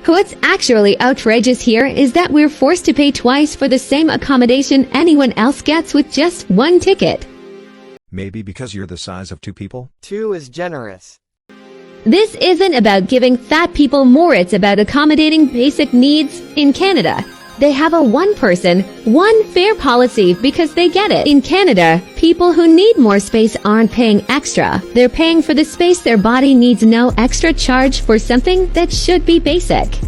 What's actually outrageous here is that we're forced to pay twice for the same accommodation anyone else gets with just one ticket. Maybe because you're the size of two people? Two is generous. This isn't about giving fat people more, it's about accommodating basic needs. In Canada, they have a one-person, one-fare policy because they get it. In Canada, people who need more space aren't paying extra. They're paying for the space their body needs, no extra charge for something that should be basic.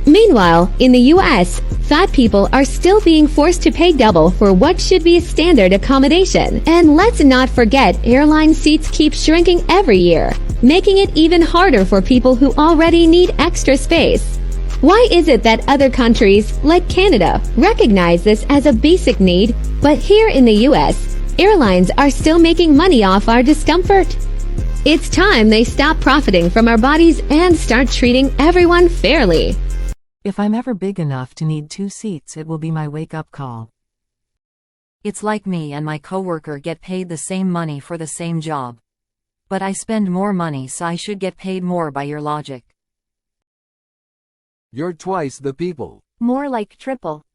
Meanwhile, in the US, fat people are still being forced to pay double for what should be a standard accommodation. And let's not forget, airline seats keep shrinking every year, making it even harder for people who already need extra space. Why is it that other countries, like Canada, recognize this as a basic need, but here in the US, airlines are still making money off our discomfort? It's time they stop profiting from our bodies and start treating everyone fairly. If I'm ever big enough to need 2 seats, it will be my wake-up call. It's like me and my coworker get paid the same money for the same job. But I spend more money, so I should get paid more by your logic. You're twice the people. More like triple.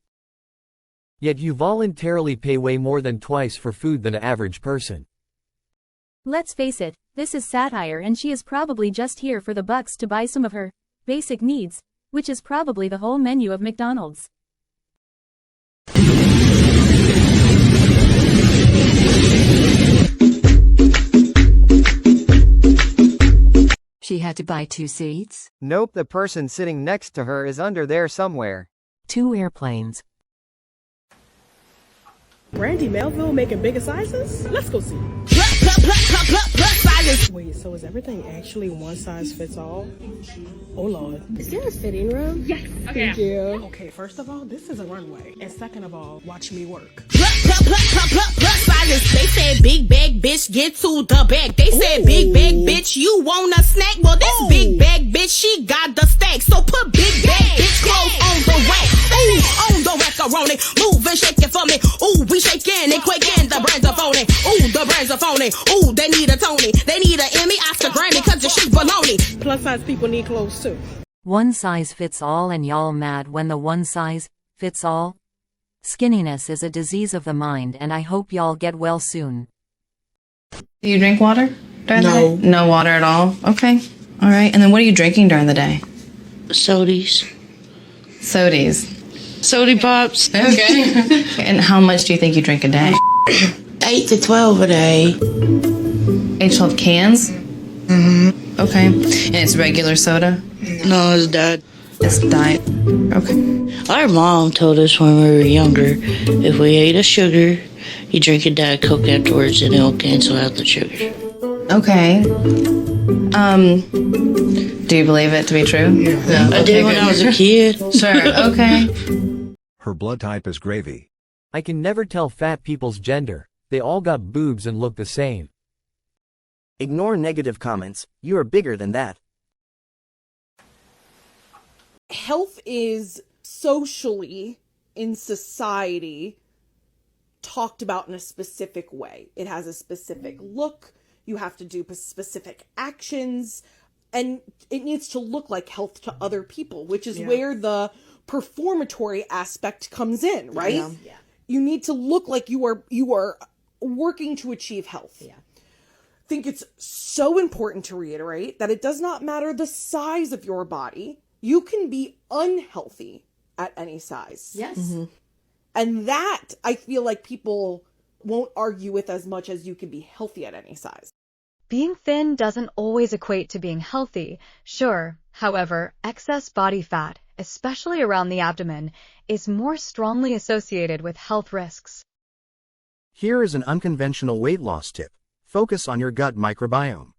Yet you voluntarily pay way more than twice for food than an average person. Let's face it, this is satire, and she is probably just here for the bucks to buy some of her basic needs, which is probably the whole menu of McDonald's. She had to buy 2 seats? Nope, the person sitting next to her is under there somewhere. 2 airplanes. Brandy Melville making bigger sizes? Let's go see. Wait, so is everything actually one size fits all? Oh Lord. Is there a fitting room? Yes. Okay. Thank you. Okay, first of all, this is a runway. And second of all, watch me work. They said big bag bitch, get to the bag. They said big bag bitch, you want a snack? Well, this big bag bitch, she got the stack. So put big bag bitch clothes on the rack. Ooh, on the macaroni. Move and shake it for me. Ooh, we shaking and quaking. The brands are phony. Ooh, the brands are phony. Ooh, they need a Tony. They need an Emmy, Oscar, Grammy, cause the shit's baloney. Plus size people need clothes too. One size fits all, and y'all mad when the one size fits all? Skinniness is a disease of the mind, and I hope y'all get well soon. Do you drink water during the day? No water at all? Okay. All right. And then what are you drinking during the day? Sodies. Sodies. Sody pops. Okay. And how much do you think you drink a day? 8 to 12 a day. 8 to 12 cans? Mm-hmm. Okay. And it's regular soda? No, it's diet. It's diet. Okay. Our mom told us when we were younger, if we ate a sugar, you drink a Diet Coke afterwards and it'll cancel out the sugar. Okay. Do you believe it to be true? Yeah. I did when I was a kid. Sure, okay. Her blood type is gravy. I can never tell fat people's gender. They all got boobs and look the same. Ignore negative comments. You are bigger than that. Health is socially, in society, talked about in a specific way. It has a specific look. You have to do specific actions, and it needs to look like health to other people, which is where the performatory aspect comes in, right? Yeah. You need to look like you are working to achieve health. Yeah. I think it's so important to reiterate that it does not matter the size of your body. You can be unhealthy at any size. Yes. Mm-hmm. And that, I feel like people won't argue with as much as you can be healthy at any size. Being thin doesn't always equate to being healthy. Sure, however, excess body fat, especially around the abdomen, is more strongly associated with health risks. Here is an unconventional weight loss tip. Focus on your gut microbiome.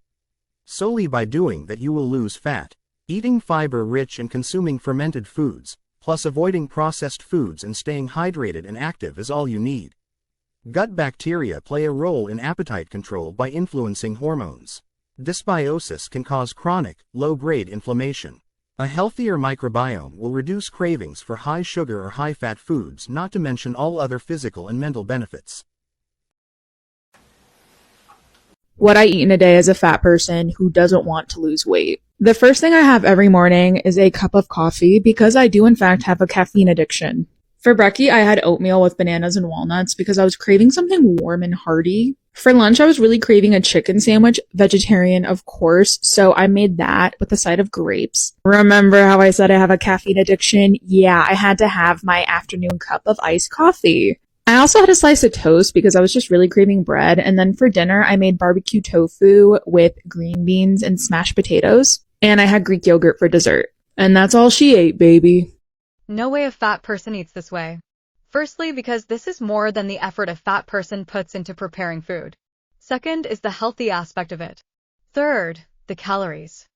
Solely by doing that you will lose fat. Eating fiber-rich and consuming fermented foods, plus avoiding processed foods and staying hydrated and active is all you need. Gut bacteria play a role in appetite control by influencing hormones. Dysbiosis can cause chronic, low-grade inflammation. A healthier microbiome will reduce cravings for high sugar or high-fat foods, not to mention all other physical and mental benefits. What I eat in a day as a fat person who doesn't want to lose weight. The first thing I have every morning is a cup of coffee because I do in fact have a caffeine addiction. For brekkie, I had oatmeal with bananas and walnuts because I was craving something warm and hearty. For lunch, I was really craving a chicken sandwich, vegetarian of course, so I made that with a side of grapes. Remember how I said I have a caffeine addiction? Yeah, I had to have my afternoon cup of iced coffee. I also had a slice of toast because I was just really craving bread, and then for dinner, I made barbecue tofu with green beans and smashed potatoes. And I had Greek yogurt for dessert. And that's all she ate, baby. No way a fat person eats this way. Firstly, because this is more than the effort a fat person puts into preparing food. Second is the healthy aspect of it. Third, the calories.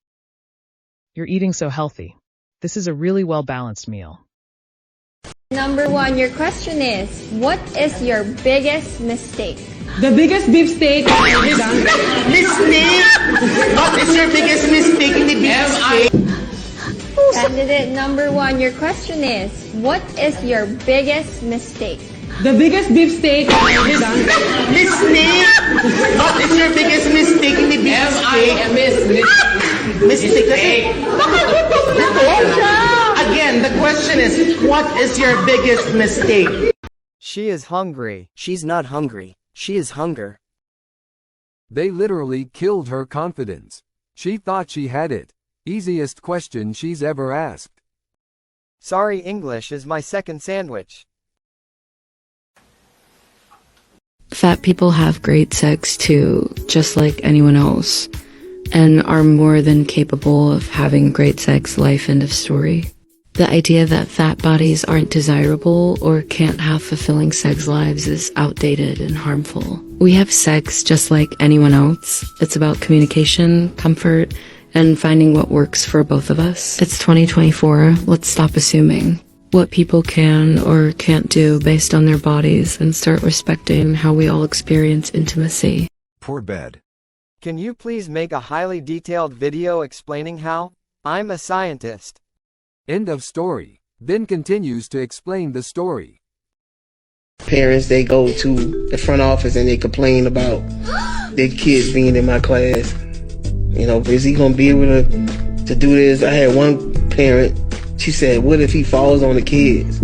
You're eating so healthy. This is a really well-balanced meal. Number 1, your question is, what is your biggest mistake? The biggest beefsteak I've done. Mistake? What is your biggest mistake in the beefsteak? Candidate number 1, your question is, what is your biggest mistake? The biggest beefsteak I've done. Mistake? What is your biggest mistake in the beefsteak? Mistake. Again, the question is, what is your biggest mistake? She is hungry. She's not hungry. She is hunger. They literally killed her confidence. She thought she had it. Easiest question she's ever asked. Sorry, English is my second sandwich. Fat people have great sex too, just like anyone else, and are more than capable of having great sex, life, end of story. The idea that fat bodies aren't desirable or can't have fulfilling sex lives is outdated and harmful. We have sex just like anyone else. It's about communication, comfort, and finding what works for both of us. It's 2024. Let's stop assuming what people can or can't do based on their bodies and start respecting how we all experience intimacy. Poor bed. Can you please make a highly detailed video explaining how? I'm a scientist. End of story. Then continues to explain the story. Parents, they go to the front office and they complain about their kids being in my class. You know, is he gonna be able to do this? I had one parent, she said, what if he falls on the kids?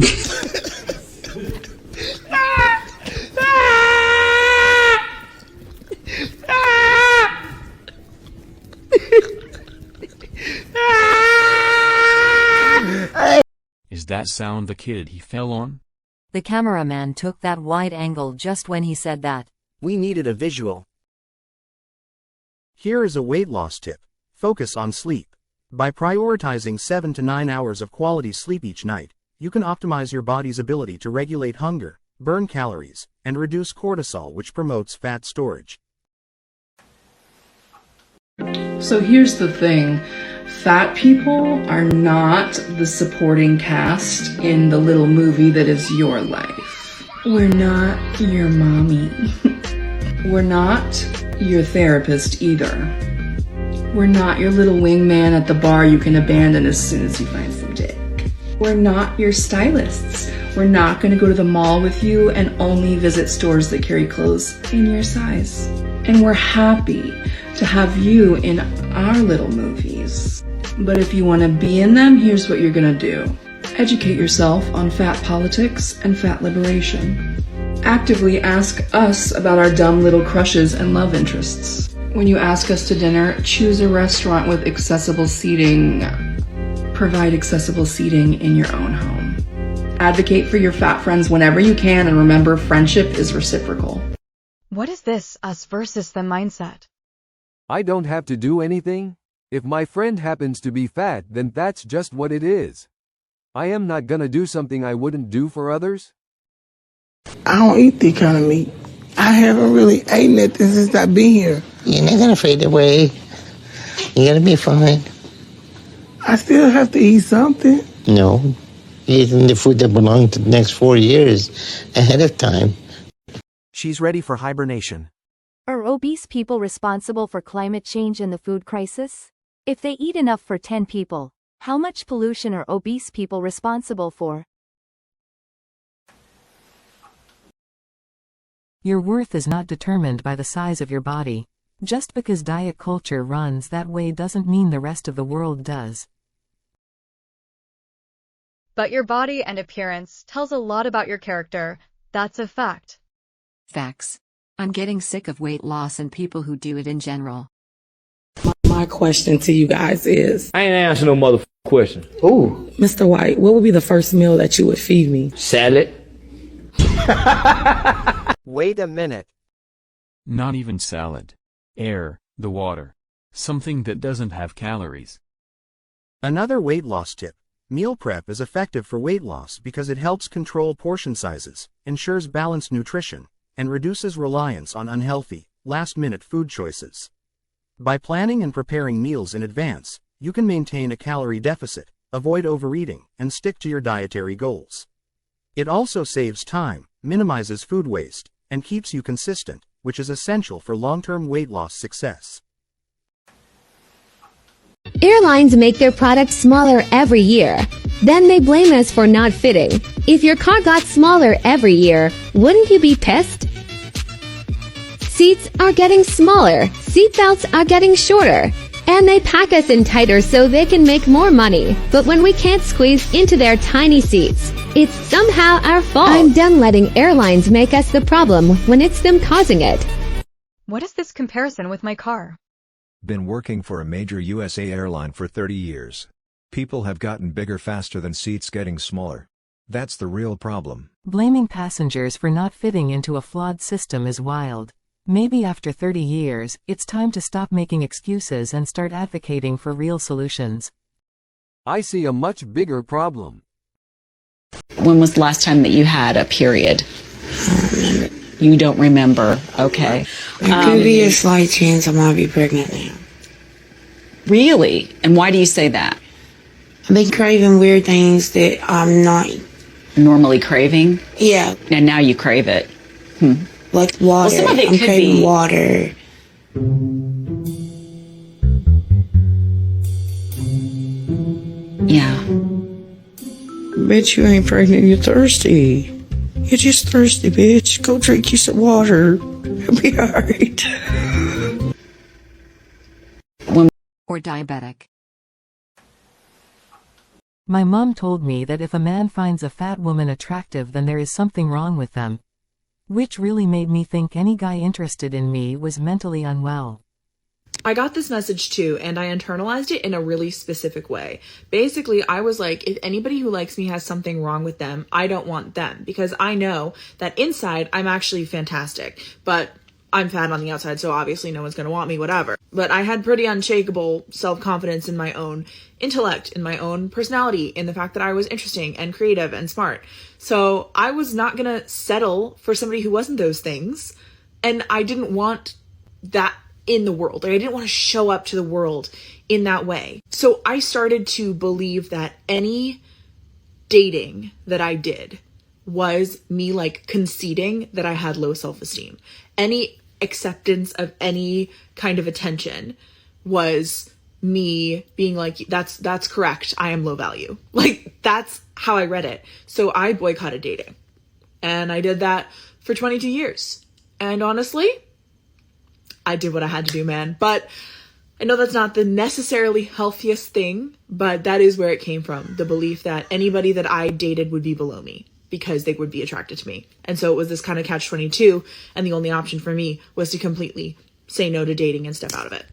Is that sound the kid he fell on? The cameraman took that wide angle just when he said that. We needed a visual. Here is a weight loss tip. Focus on sleep. By prioritizing 7 to 9 hours of quality sleep each night, you can optimize your body's ability to regulate hunger, burn calories, and reduce cortisol, which promotes fat storage. So here's the thing. Fat people are not the supporting cast in the little movie that is your life. We're not your mommy. We're not your therapist either. We're not your little wingman at the bar you can abandon as soon as you find some dick. We're not your stylists. We're not going to go to the mall with you and only visit stores that carry clothes in your size. And we're happy to have you in our little movies. But if you want to be in them, here's what you're going to do. Educate yourself on fat politics and fat liberation. Actively ask us about our dumb little crushes and love interests. When you ask us to dinner, choose a restaurant with accessible seating. Provide accessible seating in your own home. Advocate for your fat friends whenever you can, and remember, friendship is reciprocal. What is this us versus them mindset? I don't have to do anything. If my friend happens to be fat, then that's just what it is. I am not gonna do something I wouldn't do for others. I don't eat that kind of meat. I haven't really eaten it since I've been here. You're not gonna fade away. You're gonna be fine. I still have to eat something. No. You're eating the food that belonged to the next 4 years ahead of time. She's ready for hibernation. Are obese people responsible for climate change and the food crisis? If they eat enough for 10 people, how much pollution are obese people responsible for? Your worth is not determined by the size of your body. Just because diet culture runs that way doesn't mean the rest of the world does. But your body and appearance tells a lot about your character. That's a fact. Facts. I'm getting sick of weight loss and people who do it in general. My question to you guys is... I ain't answering no motherfucking question. Ooh. Mr. White, what would be the first meal that you would feed me? Salad. Wait a minute. Not even salad. Air, the water. Something that doesn't have calories. Another weight loss tip. Meal prep is effective for weight loss because it helps control portion sizes, ensures balanced nutrition, and reduces reliance on unhealthy, last-minute food choices. By planning and preparing meals in advance, you can maintain a calorie deficit, avoid overeating, and stick to your dietary goals. It also saves time, minimizes food waste, and keeps you consistent, which is essential for long-term weight loss success. Airlines make their products smaller every year. Then they blame us for not fitting. If your car got smaller every year, wouldn't you be pissed? Seats are getting smaller, seatbelts are getting shorter, and they pack us in tighter so they can make more money. But when we can't squeeze into their tiny seats, it's somehow our fault. I'm done letting airlines make us the problem when it's them causing it. What is this comparison with my car? Been working for a major USA airline for 30 years. People have gotten bigger faster than seats getting smaller. That's the real problem. Blaming passengers for not fitting into a flawed system is wild. Maybe after 30 years, it's time to stop making excuses and start advocating for real solutions. I see a much bigger problem. When was the last time that you had a period? You don't remember. Okay. There could be a slight chance I might be pregnant now. Really? And why do you say that? I've been craving weird things that I'm not normally craving? Yeah. And now you crave it. Like water. Well, some of it I'm could craving be water. Yeah. Bet you ain't pregnant, you're thirsty. You're just thirsty, bitch. Go drink you some water. It'll be alright. Or diabetic. My mom told me that if a man finds a fat woman attractive, then there is something wrong with them. Which really made me think any guy interested in me was mentally unwell. I got this message too, and I internalized it in a really specific way. Basically, I was like, if anybody who likes me has something wrong with them, I don't want them, because I know that inside I'm actually fantastic, but I'm fat on the outside, so obviously no one's gonna want me, whatever. But I had pretty unshakable self-confidence in my own intellect, in my own personality, in the fact that I was interesting and creative and smart. So I was not gonna settle for somebody who wasn't those things, and I didn't want that in the world. Like, I didn't want to show up to the world in that way. So I started to believe that any dating that I did was me like conceding that I had low self-esteem. Any acceptance of any kind of attention was me being like, that's correct. I am low value. Like, that's how I read it. So I boycotted dating. And I did that for 22 years. And honestly, I did what I had to do, man. But I know that's not the necessarily healthiest thing, but that is where it came from. The belief that anybody that I dated would be below me because they would be attracted to me. And so it was this kind of catch-22, and the only option for me was to completely say no to dating and step out of it.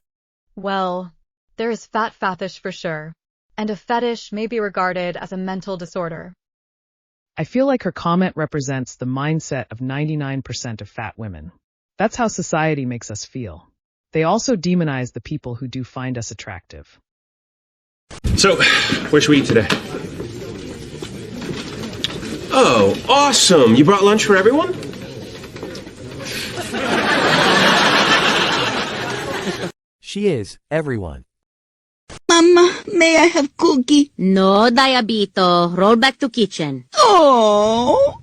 Well, there is fat fetish for sure, and a fetish may be regarded as a mental disorder. I feel like her comment represents the mindset of 99% of fat women. That's how society makes us feel. They also demonize the people who do find us attractive. So, where should we eat today? Oh, awesome! You brought lunch for everyone? She is everyone. Mama, may I have cookie? No, Diabito. Roll back to kitchen. Oh.